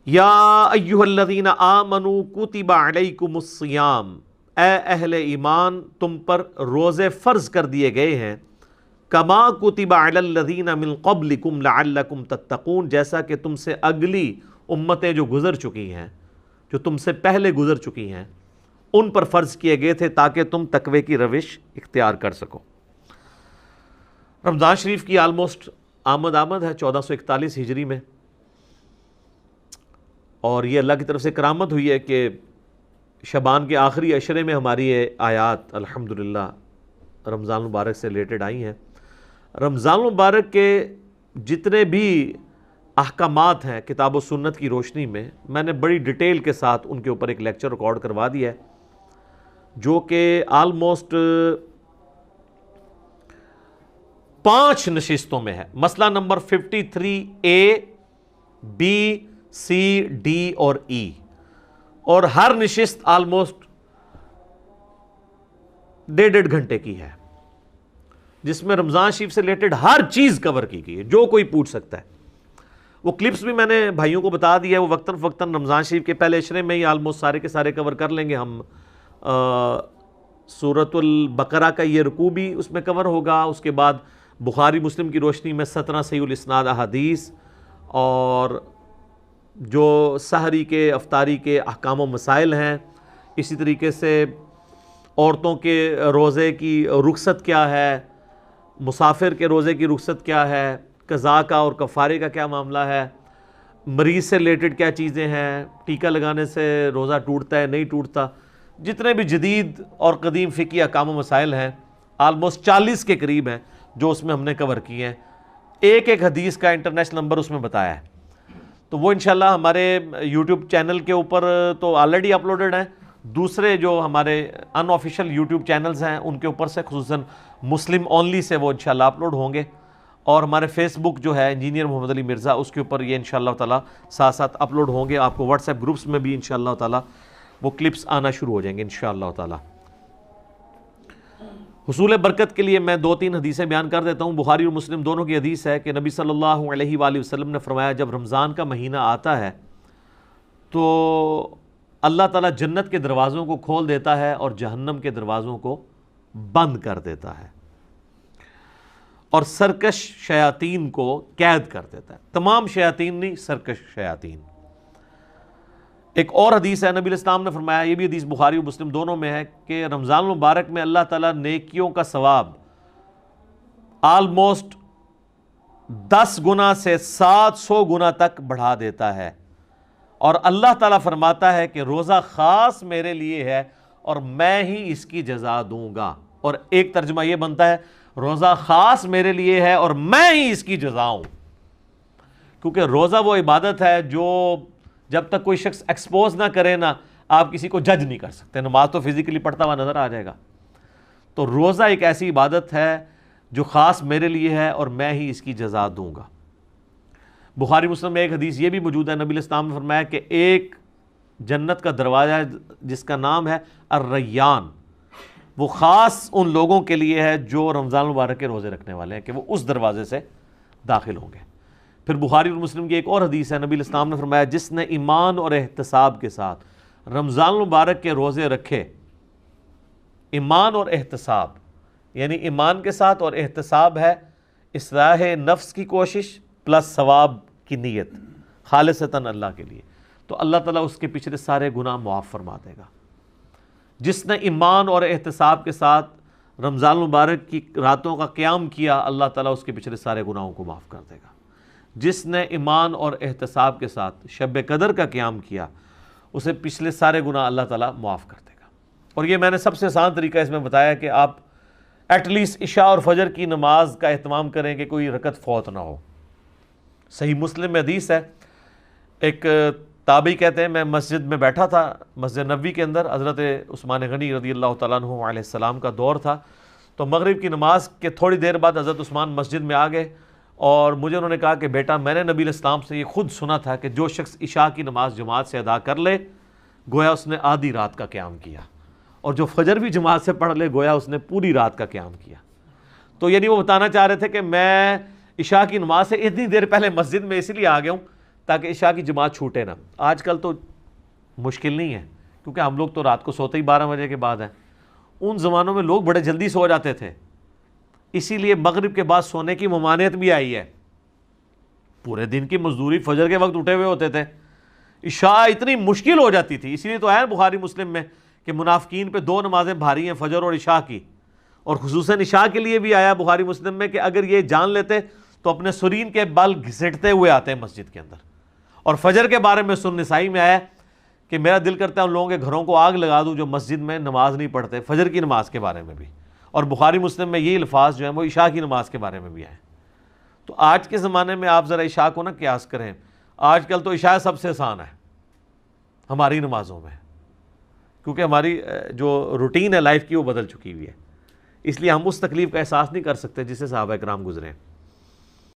یا ایھا الذین آمنوا کتب علیکم الصیام، اے اہل ایمان تم پر روزے فرض کر دیے گئے ہیں، کما کتب علی الذین من قبلکم لعلکم تتقون، جیسا کہ تم سے اگلی امتیں جو گزر چکی ہیں، جو تم سے پہلے گزر چکی ہیں، ان پر فرض کیے گئے تھے تاکہ تم تقوی کی روش اختیار کر سکو۔ رمضان شریف کی آلموسٹ آمد ہے 1441 ہجری میں، اور یہ اللہ کی طرف سے کرامت ہوئی ہے کہ شعبان کے آخری عشرے میں ہماری یہ آیات الحمدللہ رمضان مبارک سے ریلیٹڈ آئی ہیں۔ رمضان مبارک کے جتنے بھی احکامات ہیں کتاب و سنت کی روشنی میں نے بڑی ڈیٹیل کے ساتھ ان کے اوپر ایک لیکچر ریکارڈ کروا دیا ہے، جو کہ آلموسٹ 5 نشستوں میں ہے۔ مسئلہ number 53A B C D اور E، اور ہر نشست آلموسٹ 1.5 گھنٹے کی ہے، جس میں رمضان شریف سے ریلیٹڈ ہر چیز کور کی گئی ہے جو کوئی پوچھ سکتا ہے۔ وہ کلپس بھی میں نے بھائیوں کو بتا دیا ہے، وہ وقتاً فوقتاً رمضان شریف کے پہلے عشرے میں ہی آلموسٹ سارے کے سارے کور کر لیں گے ہم۔ سورۃ البقرہ کا یہ رکوع بھی اس میں کور ہوگا، اس کے بعد بخاری مسلم کی روشنی میں 17 صحیح الاسناد احادیث، اور جو سحری کے افطاری کے احکام و مسائل ہیں، اسی طریقے سے عورتوں کے روزے کی رخصت کیا ہے، مسافر کے روزے کی رخصت کیا ہے، قضاء کا اور کفارے کا کیا معاملہ ہے، مریض سے ریلیٹڈ کیا چیزیں ہیں، ٹیکہ لگانے سے روزہ ٹوٹتا ہے نہیں ٹوٹتا، جتنے بھی جدید اور قدیم فقہی احکام و مسائل ہیں آلموسٹ 40 کے قریب ہیں جو اس میں ہم نے کور کیے ہیں۔ ایک حدیث کا انٹرنیشنل نمبر اس میں بتایا ہے، تو وہ انشاءاللہ ہمارے یوٹیوب چینل کے اوپر تو آلریڈی اپلوڈڈ ہیں، دوسرے جو ہمارے ان آفیشیل یوٹیوب چینلز ہیں ان کے اوپر سے خصوصاً مسلم اونلی سے وہ انشاءاللہ اپلوڈ ہوں گے، اور ہمارے فیس بک جو ہے انجینئر محمد علی مرزا، اس کے اوپر یہ انشاءاللہ تعالیٰ ساتھ ساتھ اپلوڈ ہوں گے۔ آپ کو واٹس ایپ گروپس میں بھی انشاءاللہ تعالیٰ وہ کلپس آنا شروع ہو جائیں گے انشاءاللہ تعالیٰ۔ حصول برکت کے لیے میں 2-3 حدیثیں بیان کر دیتا ہوں۔ بخاری اور مسلم دونوں کی حدیث ہے کہ نبی صلی اللہ علیہ وآلہ وسلم نے فرمایا، جب رمضان کا مہینہ آتا ہے تو اللہ تعالیٰ جنت کے دروازوں کو کھول دیتا ہے اور جہنم کے دروازوں کو بند کر دیتا ہے، اور سرکش شیاطین کو قید کر دیتا ہے۔ تمام شیاطین نہیں، سرکش شیاطین۔ ایک اور حدیث ہے، نبی علیہ السلام نے فرمایا، یہ بھی حدیث بخاری و مسلم دونوں میں ہے، کہ رمضان المبارک میں اللہ تعالیٰ نیکیوں کا ثواب آلموسٹ 10 گنا سے 700 گنا تک بڑھا دیتا ہے، اور اللہ تعالیٰ فرماتا ہے کہ روزہ خاص میرے لیے ہے اور میں ہی اس کی جزا دوں گا۔ اور ایک ترجمہ یہ بنتا ہے، روزہ خاص میرے لیے ہے اور میں ہی اس کی جزا ہوں، کیونکہ روزہ وہ عبادت ہے جو جب تک کوئی شخص ایکسپوز نہ کرے نا، آپ کسی کو جج نہیں کر سکتے۔ نماز تو فزیکلی پڑھتا ہوا نظر آ جائے گا، تو روزہ ایک ایسی عبادت ہے جو خاص میرے لیے ہے اور میں ہی اس کی جزا دوں گا۔ بخاری مسلم میں ایک حدیث یہ بھی موجود ہے، نبی علیہ السلام نے فرمایا کہ ایک جنت کا دروازہ ہے جس کا نام ہے الریان، وہ خاص ان لوگوں کے لیے ہے جو رمضان مبارک کے روزے رکھنے والے ہیں، کہ وہ اس دروازے سے داخل ہوں گے۔ پھر بخاری اور مسلم کی ایک اور حدیث ہے، نبی علیہ السلام نے فرمایا، جس نے ایمان اور احتساب کے ساتھ رمضان مبارک کے روزے رکھے، ایمان اور احتساب یعنی ایمان کے ساتھ اور احتساب ہے اصلاح نفس کی کوشش پلس ثواب کی نیت خالصتاً اللہ کے لیے، تو اللہ تعالیٰ اس کے پچھلے سارے گناہ معاف فرما دے گا۔ جس نے ایمان اور احتساب کے ساتھ رمضان مبارک کی راتوں کا قیام کیا، اللہ تعالیٰ اس کے پچھلے سارے گناہوں کو معاف کر دے گا۔ جس نے ایمان اور احتساب کے ساتھ شب قدر کا قیام کیا، اسے پچھلے سارے گناہ اللہ تعالیٰ معاف کر دے گا۔ اور یہ میں نے سب سے آسان طریقہ اس میں بتایا کہ آپ ایٹ لیسٹ عشاء اور فجر کی نماز کا اہتمام کریں کہ کوئی رکعت فوت نہ ہو۔ صحیح مسلم میں حدیث ہے، ایک تابعی کہتے ہیں، میں مسجد میں بیٹھا تھا، مسجد نبوی کے اندر، حضرت عثمان غنی رضی اللہ تعالیٰ عنہ علیہ السلام کا دور تھا، تو مغرب کی نماز کے تھوڑی دیر بعد حضرت عثمان مسجد میں آ گئے، اور مجھے انہوں نے کہا کہ بیٹا، میں نے نبی علیہ السلام سے یہ خود سنا تھا کہ جو شخص عشاء کی نماز جماعت سے ادا کر لے گویا اس نے آدھی رات کا قیام کیا، اور جو فجر بھی جماعت سے پڑھ لے گویا اس نے پوری رات کا قیام کیا۔ تو یعنی وہ بتانا چاہ رہے تھے کہ میں عشاء کی نماز سے اتنی دیر پہلے مسجد میں اس لیے آ گیا ہوں تاکہ عشاء کی جماعت چھوٹے نہ. آج کل تو مشکل نہیں ہے کیونکہ ہم لوگ تو رات کو سوتے ہی 12 بجے کے بعد ہیں. ان زمانوں میں لوگ بڑے جلدی سو جاتے تھے, اسی لیے مغرب کے بعد سونے کی ممانعت بھی آئی ہے. پورے دن کی مزدوری, فجر کے وقت اٹھے ہوئے ہوتے تھے, عشاء اتنی مشکل ہو جاتی تھی. اسی لیے تو ہے بخاری مسلم میں کہ منافقین پہ 2 نمازیں بھاری ہیں, فجر اور عشاء کی. اور خصوصاً عشاء کے لیے بھی آیا بخاری مسلم میں کہ اگر یہ جان لیتے تو اپنے سرین کے بل گھسٹتے ہوئے آتے ہیں مسجد کے اندر. اور فجر کے بارے میں سنن نسائی میں آیا کہ میرا دل کرتا ہے ان لوگوں کے گھروں کو آگ لگا دوں جو مسجد میں نماز نہیں پڑھتے, فجر کی نماز کے بارے میں بھی. اور بخاری مسلم میں یہ الفاظ جو ہیں وہ عشاء کی نماز کے بارے میں بھی آئے. تو آج کے زمانے میں آپ ذرا عشاء کو نہ قیاس کریں. آج کل تو عشاء سب سے آسان ہے ہماری نمازوں میں, کیونکہ ہماری جو روٹین ہے لائف کی وہ بدل چکی ہوئی ہے. اس لیے ہم اس تکلیف کا احساس نہیں کر سکتے جس سے صحابہ کرام گزرے ہیں.